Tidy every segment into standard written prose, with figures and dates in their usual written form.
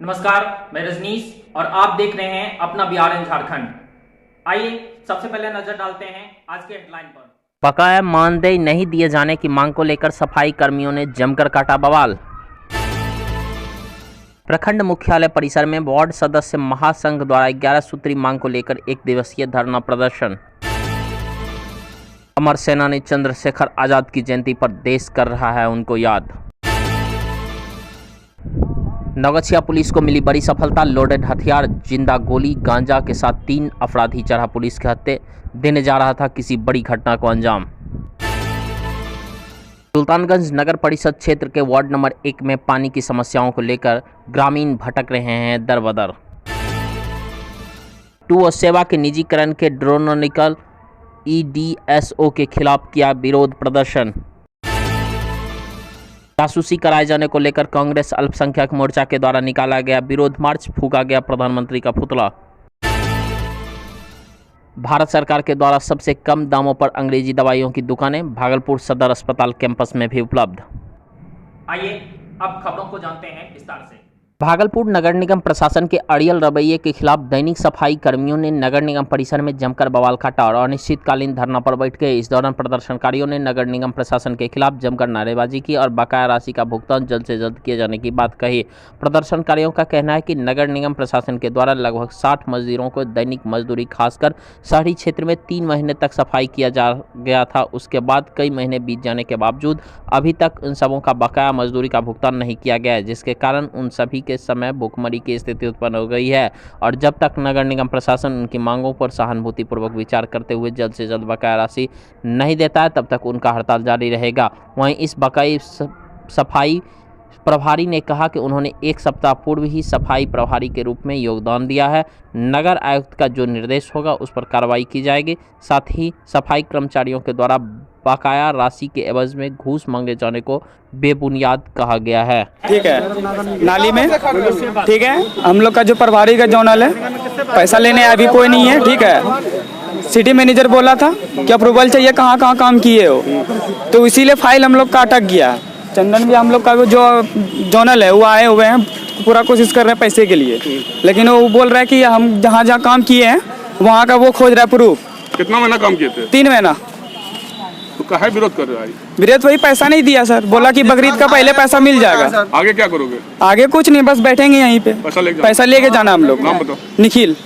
नमस्कार, मैं रजनीश और आप देख रहे हैं अपना बिहार एंड झारखंड। आइए सबसे पहले नजर डालते हैं आज के हेडलाइन पर। बकाया मानदेय नहीं दिए जाने की मांग को लेकर सफाई कर्मियों ने जमकर काटा बवाल। प्रखंड मुख्यालय परिसर में वार्ड सदस्य महासंघ द्वारा 11 सूत्री मांग को लेकर एक दिवसीय धरना प्रदर्शन। अमर सेनानी चंद्रशेखर आजाद की जयंती पर देश कर रहा है उनको याद। नवगछिया पुलिस को मिली बड़ी सफलता, लोडेड हथियार, जिंदा गोली, गांजा के साथ 3 अपराधी चढ़ा पुलिस के हत्थे, देने जा रहा था किसी बड़ी घटना को अंजाम। सुल्तानगंज नगर परिषद क्षेत्र के वार्ड नंबर 1 में पानी की समस्याओं को लेकर ग्रामीण भटक रहे हैं दर बदर। टू सेवा के निजीकरण के ड्रोनोनिकल EDSO के खिलाफ किया विरोध प्रदर्शन। जासूसी कराए जाने को लेकर कांग्रेस अल्पसंख्यक मोर्चा के द्वारा निकाला गया विरोध मार्च, फूंका गया प्रधानमंत्री का पुतला। भारत सरकार के द्वारा सबसे कम दामों पर अंग्रेजी दवाइयों की दुकानें भागलपुर सदर अस्पताल कैंपस में भी उपलब्ध। आइए अब खबरों को जानते हैं विस्तार से। भागलपुर नगर निगम प्रशासन के अड़ियल रवैये के खिलाफ दैनिक सफाई कर्मियों ने नगर निगम परिसर में जमकर बवाल काटा और अनिश्चितकालीन धरना पर बैठ गए। इस दौरान प्रदर्शनकारियों ने नगर निगम प्रशासन के खिलाफ जमकर नारेबाजी की और बकाया राशि का भुगतान जल्द से जल्द किए जाने की बात कही। प्रदर्शनकारियों का कहना है कि नगर निगम प्रशासन के द्वारा लगभग 60 मजदूरों को दैनिक मजदूरी खासकर शहरी क्षेत्र में 3 महीने तक सफाई किया जा गया था। उसके बाद कई महीने बीत जाने के बावजूद अभी तक उन सबों का बकाया मजदूरी का भुगतान नहीं किया गया है, जिसके कारण उन सभी के समय भूखमरी की स्थिति उत्पन्न हो गई है। और जब तक नगर निगम प्रशासन उनकी मांगों पर सहानुभूतिपूर्वक विचार करते हुए जल्द से जल्द बकाया राशि नहीं देता है, तब तक उनका हड़ताल जारी रहेगा। वहीं इस बकाई सफाई प्रभारी ने कहा कि उन्होंने 1 सप्ताह पूर्व ही सफाई प्रभारी के रूप में योगदान दिया है। नगर आयुक्त का जो निर्देश होगा उस पर कार्रवाई की जाएगी। साथ ही सफाई कर्मचारियों के द्वारा बकाया राशि के एवज में घूस मांगे जाने को बेबुनियाद कहा गया है। ठीक है, नाली में ठीक है, हम लोग का जो प्रभारी का जोनल है पैसा लेने अभी कोई नहीं है। ठीक है, सिटी मैनेजर बोला था कि अप्रूवल चाहिए, कहाँ कहाँ काम किए हो, तो इसीलिए फाइल हम लोग का अटक गया। चंदन भी हम लोग का जो जोनल है वो आए हुए हैं, पूरा कोशिश कर रहे हैं पैसे के लिए, लेकिन वो बोल रहा है कि हम जहाँ जहाँ काम किए हैं वहाँ का वो खोज रहा है प्रूफ। कितना महीना काम किए थे? 3 महीना। तो काहे विरोध कर रहा है? विरोध वही पैसा नहीं दिया सर, बोला कि बकरीद का पहले पैसा मिल जाएगा। आगे क्या करोगे? आगे कुछ नहीं, बस बैठेंगे यहीं पे, पैसा लेके जाना हम लोग। नाम बताओ। निखिल।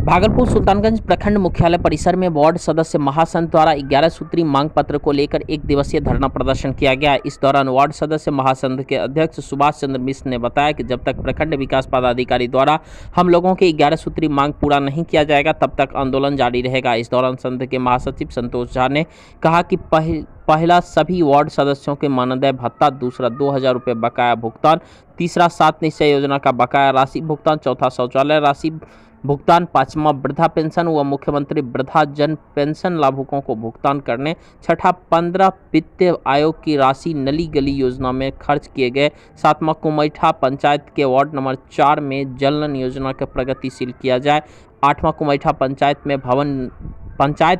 भागलपुर सुल्तानगंज प्रखंड मुख्यालय परिसर में वार्ड सदस्य महासंघ द्वारा 11 सूत्री मांग पत्र को लेकर एक दिवसीय धरना प्रदर्शन किया गया। इस दौरान वार्ड सदस्य महासंघ के अध्यक्ष सुभाष चंद्र मिश्र ने बताया कि जब तक प्रखंड विकास पदाधिकारी द्वारा हम लोगों की 11 सूत्री मांग पूरा नहीं किया जाएगा तब तक आंदोलन जारी रहेगा। इस दौरान संघ के महासचिव संतोष झा ने कहा कि पहला सभी वार्ड सदस्यों के मानदेय भत्ता, दूसरा 2000 रुपये बकाया भुगतान, तीसरा 7 निश्चय योजना का बकाया राशि भुगतान, चौथा शौचालय राशि भुगतान, 5वां वृद्धा पेंशन व मुख्यमंत्री वृद्धा जन पेंशन लाभुकों को भुगतान करने, छठा 15 वित्त आयोग की राशि नली गली योजना में खर्च किए गए, 7वां कुमैठा पंचायत के वार्ड नंबर 4 में जल नल योजना के प्रगतिशील किया जाए, 8वां कुमैठा पंचायत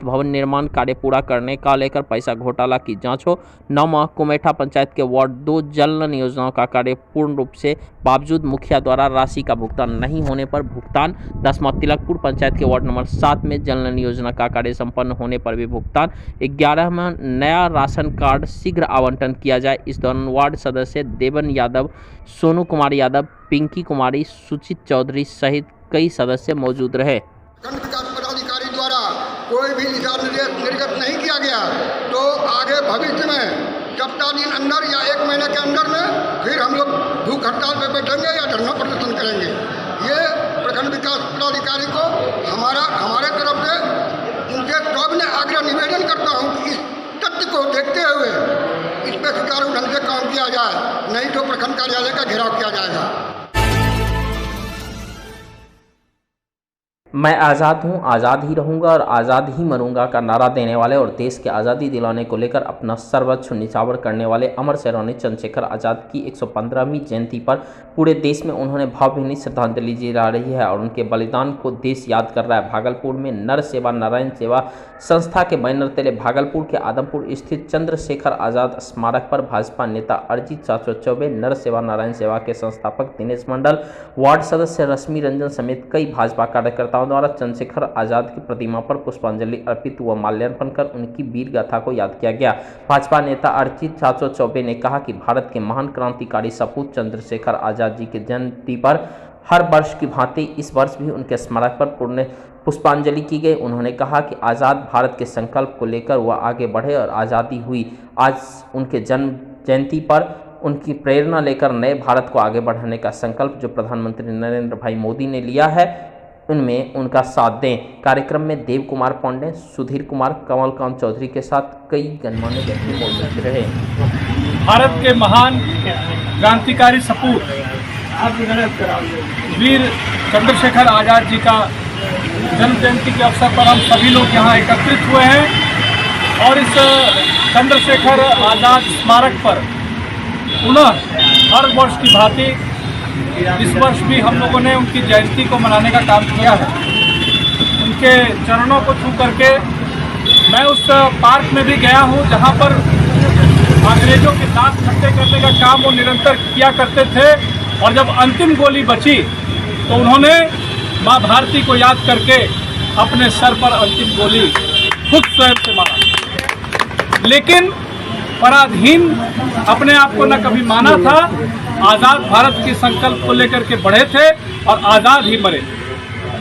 भवन निर्माण कार्य पूरा करने का लेकर पैसा घोटाला की जांच हो, 9वां कुमैठा पंचायत के वार्ड 2 जल नल योजनाओं का कार्य पूर्ण रूप से बावजूद मुखिया द्वारा राशि का भुगतान नहीं होने पर भुगतान, 10वां तिलकपुर पंचायत के वार्ड नंबर 7 में जल नल योजना का कार्य संपन्न होने पर भी भुगतान, 11वां नया राशन कार्ड शीघ्र आवंटन किया जाए। इस दौरान वार्ड सदस्य देवन यादव, सोनू कुमार यादव, पिंकी कुमारी, सुचित चौधरी सहित कई सदस्य मौजूद रहे। पदाधिकारी द्वारा कोई भी दिशा निर्गत नहीं किया गया तो आगे भविष्य में सप्ताह दिन अंदर या 1 महीने के अंदर में फिर हम लोग भूख हड़ताल पर बैठेंगे या धरना प्रदर्शन करेंगे। ये प्रखंड विकास पदाधिकारी को हमारे तरफ से उनसे सविनय आग्रह निवेदन करता हूँ कि इस तथ्य को देखते हुए इस पर सुचारू ढंग से काम किया जाए, नहीं तो प्रखंड कार्यालय का घेराव किया जाएगा। मैं आज़ाद हूँ, आज़ाद ही रहूँगा और आज़ाद ही मरूंगा का नारा देने वाले और देश के आज़ादी दिलाने को लेकर अपना सर्वस्व निछावर करने वाले अमर सेनानी चंद्रशेखर आज़ाद की 115वीं जयंती पर पूरे देश में उन्होंने भावभीनी श्रद्धांजलि दी जा रही है और उनके बलिदान को देश याद कर रहा है। भागलपुर में नर सेवा नारायण सेवा संस्था के बैनर तले भागलपुर के आदमपुर स्थित चंद्रशेखर आज़ाद स्मारक पर भाजपा नेता अरिजीत चौबे, नर सेवा नारायण सेवा के संस्थापक दिनेश मंडल, वार्ड सदस्य रश्मि रंजन समेत कई भाजपा कार्यकर्ताओं द्वारा चंद्रशेखर आज़ाद की प्रतिमा पर पुष्पांजलि अर्पित व माल्यार्पण कर उनकी वीर गाथा को याद किया गया। भाजपा नेता अरिजीत चौबे ने कहा कि भारत के महान क्रांतिकारी सपूत चंद्रशेखर आज़ाद जी की जयंती पर हर वर्ष की भांति इस वर्ष भी उनके स्मारक पर पुष्पांजलि की गई। उन्होंने कहा कि आज़ाद भारत के संकल्प को लेकर वह आगे बढ़े और आज़ादी हुई। आज उनके जन्म जयंती पर उनकी प्रेरणा लेकर नए भारत को आगे बढ़ाने का संकल्प जो प्रधानमंत्री नरेंद्र भाई मोदी ने लिया है उनमें उनका साथ दें। कार्यक्रम में देव कुमार पांडे, सुधीर कुमार, कमलकांत चौधरी के साथ कई गणमान्य व्यक्ति मौजूद रहे। भारत के महान क्रांतिकारी सपूत वीर चंद्रशेखर आज़ाद जी का जन्म जयंती के अवसर पर हम सभी लोग यहाँ एकत्रित हुए हैं और इस चंद्रशेखर आज़ाद स्मारक पर पुनः हर वर्ष की भांति इस वर्ष भी हम लोगों ने उनकी जयंती को मनाने का काम किया है। उनके चरणों को छू करके मैं उस पार्क में भी गया हूँ जहाँ पर अंग्रेजों के दांत खट्टे करने का काम वो निरंतर किया करते थे और जब अंतिम गोली बची तो उन्होंने माँ भारती को याद करके अपने सर पर अंतिम गोली खुद स्वयं से मारा। लेकिन पराधीन अपने आप को न कभी माना था, आज़ाद भारत के संकल्प को लेकर के बढ़े थे और आज़ाद ही मरे।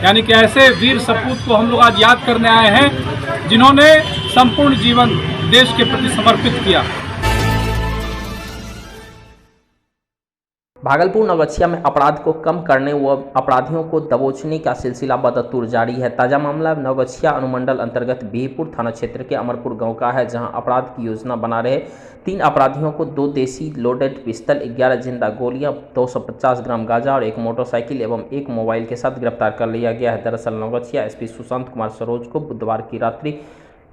यानी कि ऐसे वीर सपूत को हम लोग आज याद करने आए हैं जिन्होंने संपूर्ण जीवन देश के प्रति समर्पित किया। भागलपुर नवगछिया में अपराध को कम करने व अपराधियों को दबोचने का सिलसिला बदस्तूर जारी है। ताज़ा मामला नवगछिया अनुमंडल अंतर्गत बिहपुर थाना क्षेत्र के अमरपुर गांव का है, जहां अपराध की योजना बना रहे 3 अपराधियों को 2 देसी लोडेड पिस्तल, 11 जिंदा गोलियां, 250 ग्राम गांजा और 1 मोटरसाइकिल एवं 1 मोबाइल के साथ गिरफ्तार कर लिया गया है। दरअसल नवगछिया एसपी सुशांत कुमार सरोज को बुधवार की रात्रि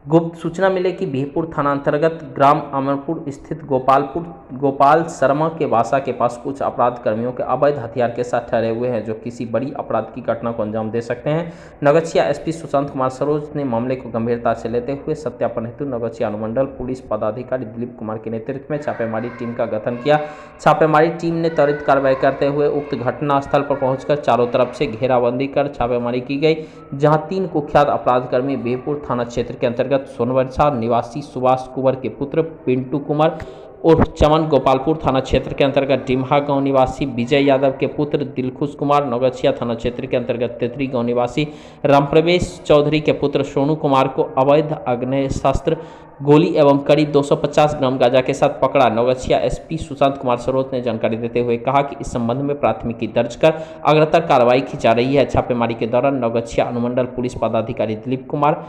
गुप्त सूचना मिले कि बिहपुर थाना अंतर्गत ग्राम अमरपुर स्थित गोपाल शर्मा के वासा के पास कुछ अपराध कर्मियों के अवैध हथियार के साथ ठहरे हुए हैं जो किसी बड़ी अपराध की घटना को अंजाम दे सकते हैं। नवगछिया एसपी सुशांत कुमार सरोज ने मामले को गंभीरता से लेते हुए सत्यापन हेतु नवगछिया अनुमंडल पुलिस पदाधिकारी दिलीप कुमार के नेतृत्व में छापेमारी टीम का गठन किया। छापेमारी टीम ने त्वरित कार्रवाई करते हुए उक्त घटना स्थल पर पहुंचकर चारों तरफ से घेराबंदी कर छापेमारी की गई, जहां 3 कुख्यात अपराध कर्मी बिहपुर थाना क्षेत्र के अंतर्गत सोनवर्षा निवासी सुभाष कुंवर के पुत्र पिंटू कुमार और चमन गोपालपुर थाना क्षेत्र के अंतर्गत डिम्हा गांव निवासी विजय यादव के पुत्र दिलखुश कुमार, नवगछिया थाना क्षेत्र के अंतर्गत तेतरी गांव निवासी रामप्रवेश चौधरी के पुत्र सोनू कुमार को अवैध आग्नेयास्त्र, गोली एवं करीब 250 ग्राम गांजा के साथ पकड़ा। नवगछिया एसपी सुशांत कुमार सरोज ने जानकारी देते हुए कहा कि इस संबंध में प्राथमिकी दर्ज कर अग्रतर कार्रवाई की जा रही है। छापेमारी के दौरान नवगछिया अनुमंडल पुलिस पदाधिकारी दिलीप कुमार,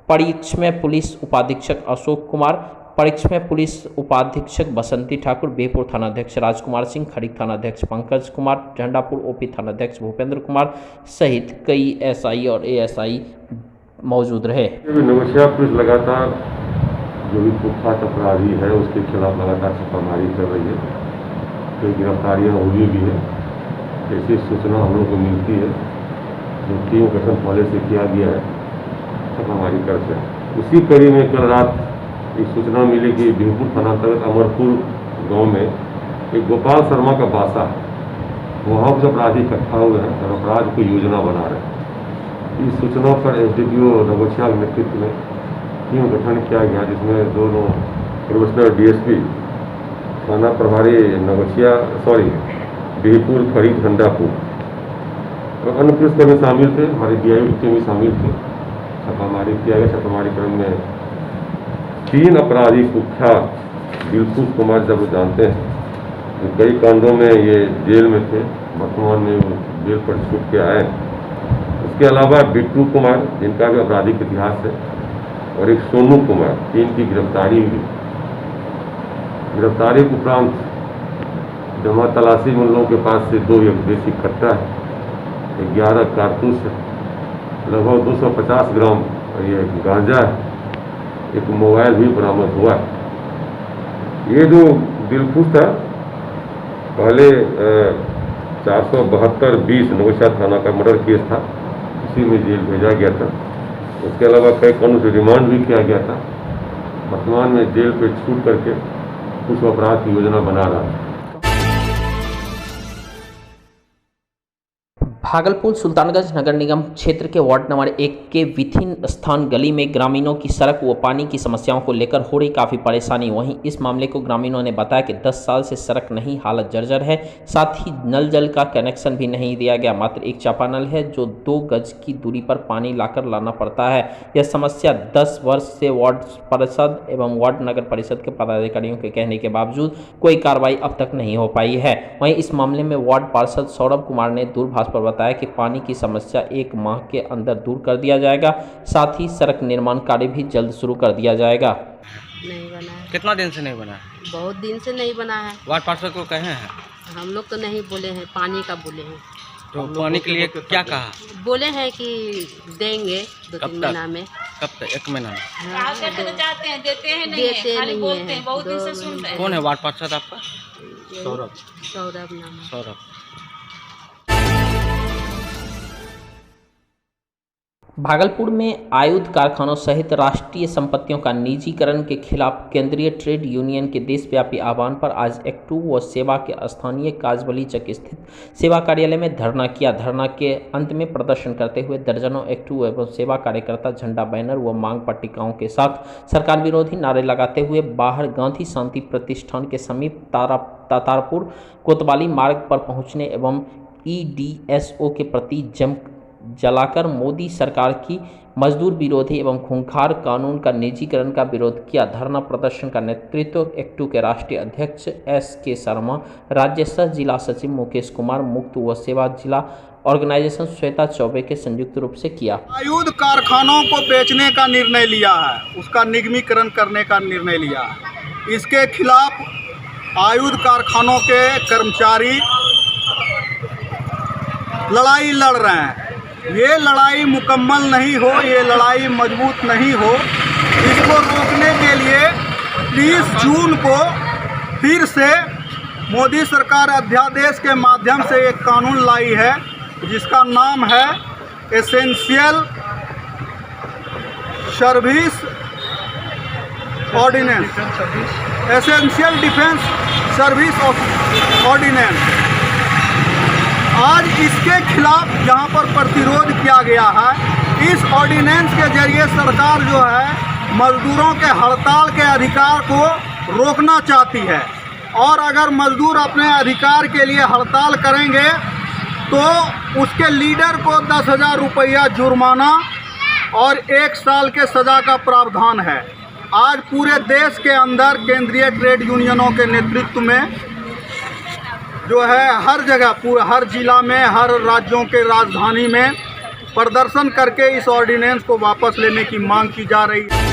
परीक्ष में पुलिस उपाधीक्षक अशोक कुमार, परीक्ष में पुलिस उपाधीक्षक बसंती ठाकुर, बिहपुर थानाध्यक्ष राजकुमार सिंह, खड़ीक थानाध्यक्ष पंकज कुमार, झंडापुर ओपी थानाध्यक्ष भूपेंद्र कुमार सहित कई एसआई और एएसआई मौजूद रहे। नवगछिया पुलिस लगातार जो भी कुख्यात अपराधी है उसके खिलाफ लगातार छापामारी कर रही है, कई गिरफ्तारियाँ हुई भी है। ऐसी सूचना हम लोग को मिलती है जो टीम गठन पहले से किया गया है छापामारी करके। उसी कड़ी में कल रात एक सूचना मिली कि बिहपुर थाना अंतर्गत अमरपुर गांव में एक गोपाल शर्मा का बासा है, वहाँ कुछ अपराधी इकट्ठा हुए हैं और अपराध की योजना बना रहे हैं। इस सूचना पर एसडीपीओ नवगछिया के नेतृत्व में टीम गठन किया गया, जिसमें दोनों प्रोफेशनल डीएसपी, थाना प्रभारी नवगछिया बिहपुर, खड़ीक, झंडापुर और अन्य पुलिसकर्मी शामिल थे, हमारे डीआईओ टीम भी शामिल थे। छापामारी किया गया। छापामारी क्रम में 3 अपराधी कुख्यात दिलखुश कुमार, जब जानते हैं कई कांडों में ये जेल में थे, वर्तमान में वो जेल पर छूट के आए। उसके अलावा बिट्टू कुमार, जिनका भी आपराधिक इतिहास है, और एक सोनू कुमार, 3 की गिरफ्तारी हुई। गिरफ्तारी के उपरांत जमा तलाशी में उन लोगों के पास से 2 देसी कट्टा है, 11 कारतूस है लगभग 250 ग्राम ये गांजा है, एक मोबाइल भी बरामद हुआ है। ये जो दिलखुश है पहले 472-20 नौशा थाना का मर्डर केस था, इसी में जेल भेजा गया था। उसके अलावा कई कानून से रिमांड भी किया गया था। वर्तमान में जेल पे छूट करके कुछ अपराध की योजना बना रहा है। भागलपुर सुल्तानगंज नगर निगम क्षेत्र के वार्ड नंबर 1 के विथिन स्थान गली में ग्रामीणों की सड़क व पानी की समस्याओं को लेकर हो रही काफ़ी परेशानी। वहीं इस मामले को ग्रामीणों ने बताया कि 10 साल से सड़क नहीं, हालत जर्जर है। साथ ही नल जल का कनेक्शन भी नहीं दिया गया, मात्र एक चापानल है जो 2 गज की दूरी पर पानी लाकर लाना पड़ता है। यह समस्या 10 वर्ष से वार्ड पार्षद एवं वार्ड नगर परिषद के पदाधिकारियों के कहने के बावजूद कोई कार्रवाई अब तक नहीं हो पाई है। वहीं इस मामले में वार्ड पार्षद सौरभ कुमार ने दूरभाष पर बताया कि पानी की समस्या 1 माह के अंदर दूर कर दिया जाएगा। साथ ही सड़क निर्माण कार्य भी जल्द शुरू कर दिया जाएगा। नहीं बना है। कितना दिन से नहीं बना है? बहुत दिन से नहीं बना है। वार्ड पार्षद को कहे हैं? हम लोग तो नहीं बोले हैं, पानी का बोले हैं। तो पानी के लिए क्या कहा? बोले हैं कि देंगे 2-3 महीना में। कब तक? 1 महीना में? हाँ, देते नहीं है। कौन है वार्ड पार्षद आपका? सौरभ नाम है। सौरभ। भागलपुर में आयुध कारखानों सहित राष्ट्रीय संपत्तियों का निजीकरण के खिलाफ केंद्रीय ट्रेड यूनियन के देशव्यापी आह्वान पर आज एक्टू व सेवा के स्थानीय काजबली चक स्थित सेवा कार्यालय में धरना किया। धरना के अंत में प्रदर्शन करते हुए दर्जनों एक्टू एवं सेवा कार्यकर्ता झंडा, बैनर व मांग पट्टिकाओं के साथ सरकार विरोधी नारे लगाते हुए बाहर गांधी शांति प्रतिष्ठान के समीप तातारपुर कोतवाली मार्ग पर पहुंचने एवं EDSO के प्रति जलाकर मोदी सरकार की मजदूर विरोधी एवं खूंखार कानून का निजीकरण का विरोध किया। धरना प्रदर्शन का नेतृत्व एक्टू के राष्ट्रीय अध्यक्ष SK शर्मा, राज्य सह जिला सचिव मुकेश कुमार, मुक्त व सेवा जिला ऑर्गेनाइजेशन श्वेता चौबे के संयुक्त रूप से किया। आयुध कारखानों को बेचने का निर्णय लिया है, उसका निगमीकरण करने का निर्णय लिया है। इसके खिलाफ आयुध कारखानों के कर्मचारी लड़ाई लड़ रहे हैं। ये लड़ाई मुकम्मल नहीं हो, ये लड़ाई मजबूत नहीं हो, इसको रोकने के लिए 30 जून को फिर से मोदी सरकार अध्यादेश के माध्यम से एक कानून लाई है जिसका नाम है essential service ordinance, essential defence service ordinance. आज इसके खिलाफ जहां पर प्रतिरोध किया गया है, इस ऑर्डिनेंस के जरिए सरकार जो है मजदूरों के हड़ताल के अधिकार को रोकना चाहती है। और अगर मजदूर अपने अधिकार के लिए हड़ताल करेंगे तो उसके लीडर को 10,000 रुपया जुर्माना और 1 साल के सज़ा का प्रावधान है। आज पूरे देश के अंदर केंद्रीय ट्रेड यूनियनों के नेतृत्व में जो है हर जगह, पूरा हर जिला में, हर राज्यों के राजधानी में प्रदर्शन करके इस ऑर्डिनेंस को वापस लेने की मांग की जा रही है।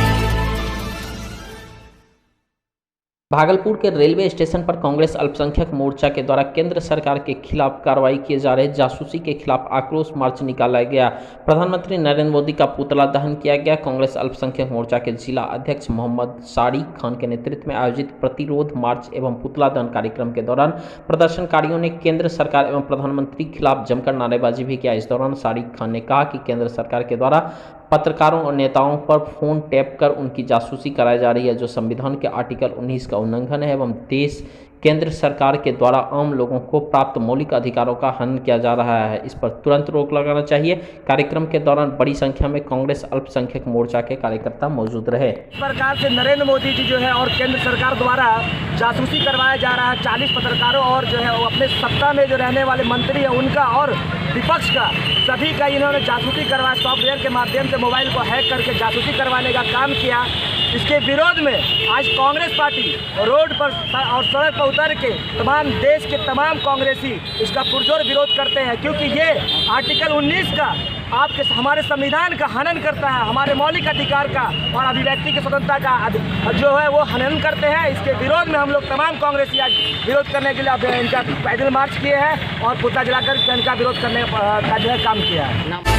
भागलपुर के रेलवे स्टेशन पर कांग्रेस अल्पसंख्यक मोर्चा के द्वारा केंद्र सरकार के खिलाफ कार्रवाई किए जा रहे जासूसी के खिलाफ आक्रोश मार्च निकाला गया। प्रधानमंत्री नरेंद्र मोदी का पुतला दहन किया गया। कांग्रेस अल्पसंख्यक मोर्चा के जिला अध्यक्ष मोहम्मद सारिक खान के नेतृत्व में आयोजित प्रतिरोध मार्च एवं पुतला दहन कार्यक्रम के दौरान प्रदर्शनकारियों ने केंद्र सरकार एवं प्रधानमंत्री के खिलाफ जमकर नारेबाजी भी किया। इस दौरान सारिक खान ने कहा कि केंद्र सरकार के द्वारा पत्रकारों और नेताओं पर फोन टैप कर उनकी जासूसी कराई जा रही है, जो संविधान के आर्टिकल 19 का उल्लंघन है एवं देश केंद्र सरकार के द्वारा आम लोगों को प्राप्त मौलिक अधिकारों का हनन किया जा रहा है। इस पर तुरंत रोक लगाना चाहिए। कार्यक्रम के दौरान बड़ी संख्या में कांग्रेस अल्पसंख्यक मोर्चा के कार्यकर्ता मौजूद रहे। इस प्रकार से नरेंद्र मोदी जी जो है और केंद्र सरकार द्वारा जासूसी करवाया जा रहा है 40 पत्रकारों और जो है वो अपने सत्ता में जो रहने वाले मंत्री है उनका और विपक्ष का, सभी का इन्होंने जासूसी करवाया। सॉफ्टवेयर के माध्यम से मोबाइल को हैक करके जासूसी करवाने का काम किया। इसके विरोध में आज कांग्रेस पार्टी रोड पर और सड़क पर उतर के तमाम देश के तमाम कांग्रेसी इसका पुरजोर विरोध करते हैं, क्योंकि ये आर्टिकल 19 का हमारे संविधान का हनन करता है, हमारे मौलिक अधिकार का और अभिव्यक्ति की स्वतंत्रता का जो है वो हनन करते हैं। इसके विरोध में हम लोग तमाम कांग्रेसी आज विरोध करने के लिए इनका पैदल मार्च किए हैं और पुतला जलाकर इनका विरोध करने का जो है काम किया है।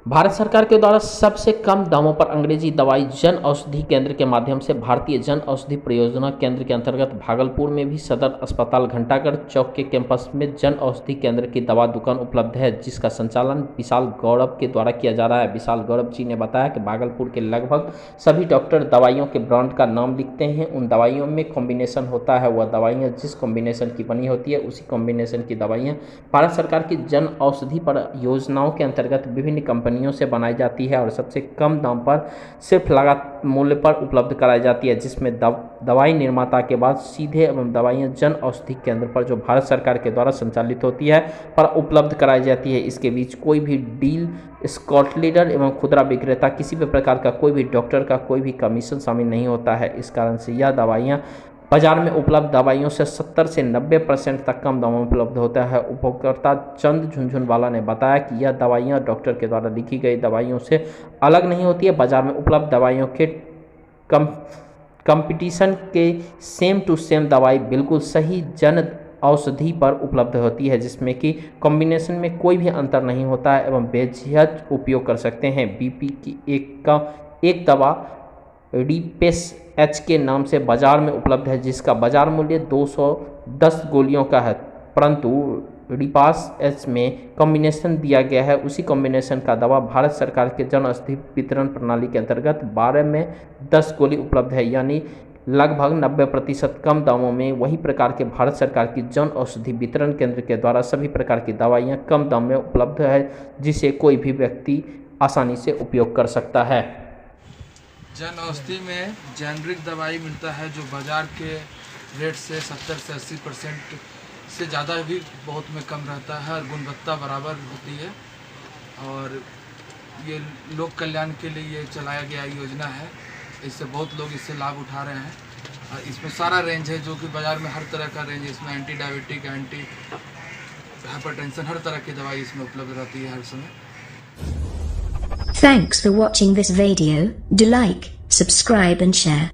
भारत सरकार के द्वारा सबसे कम दामों पर अंग्रेजी दवाई जन औषधि केंद्र के माध्यम से भारतीय जन औषधि परियोजना केंद्र के अंतर्गत भागलपुर में भी सदर अस्पताल घंटागढ़ चौक के कैंपस में जन औषधि केंद्र की दवा दुकान उपलब्ध है, जिसका संचालन विशाल गौरव के द्वारा किया जा रहा है। विशाल गौरव जी ने बताया कि भागलपुर के लगभग सभी डॉक्टर दवाइयों के ब्रांड का नाम लिखते हैं। उन दवाइयों में कॉम्बिनेशन होता है, वह दवाइयाँ जिस कॉम्बिनेशन की बनी होती है उसी कॉम्बिनेशन की दवाइयाँ भारत सरकार की जन औषधि परियोजनाओं के अंतर्गत विभिन्न कंपनियों से बनाई जाती है और सबसे कम दाम पर सिर्फ लागत मूल्य पर उपलब्ध कराई जाती है, जिसमें दवाई निर्माता के बाद सीधे एवं दवाइयां जन औषधि केंद्र पर जो भारत सरकार के द्वारा संचालित होती है पर उपलब्ध कराई जाती है। इसके बीच कोई भी डील, स्कॉट लीडर एवं खुदरा विक्रेता किसी भी प्रकार का कोई भी डॉक्टर का कोई भी कमीशन शामिल नहीं होता है। इस कारण से यह दवाइयाँ बाजार में उपलब्ध दवाइयों से 70 से 90% तक कम दामों में उपलब्ध होता है। उपभोक्ता चंद झुनझुनवाला ने बताया कि यह दवाइयां डॉक्टर के द्वारा लिखी गई दवाइयों से अलग नहीं होती है। बाजार में उपलब्ध दवाइयों के कंपटीशन के सेम टू सेम दवाई बिल्कुल सही जन औषधि पर उपलब्ध होती है, जिसमें कि कॉम्बिनेशन में कोई भी अंतर नहीं होता है एवं बेझिझक उपयोग कर सकते हैं। बीपी की एक दवा रिपेस एच के नाम से बाजार में उपलब्ध है, जिसका बाजार मूल्य 210 गोलियों का है, परंतु रिपास एच में कॉम्बिनेशन दिया गया है। उसी कॉम्बिनेशन का दवा भारत सरकार के जन औषधि वितरण प्रणाली के अंतर्गत 12 में 10 गोली उपलब्ध है, यानी लगभग 90% कम दामों में वही प्रकार के भारत सरकार की जन औषधि वितरण केंद्र के द्वारा सभी प्रकार की दवाइयाँ कम दाम में उपलब्ध है, जिसे कोई भी व्यक्ति आसानी से उपयोग कर सकता है। जन औषधि में जेनरिक दवाई मिलता है जो बाज़ार के रेट से 70 से 80% से ज़्यादा भी बहुत में कम रहता है और गुणवत्ता बराबर होती है। और ये लोक कल्याण के लिए ये चलाया गया योजना है, इससे बहुत लोग इससे लाभ उठा रहे हैं। और इसमें सारा रेंज है जो कि बाज़ार में हर तरह का रेंज है। इसमें एंटी डायबिटिक, एंटी हाइपरटेंशन, हर तरह की दवाई इसमें उपलब्ध रहती है हर समय। Thanks for watching this video. Do like, subscribe and share.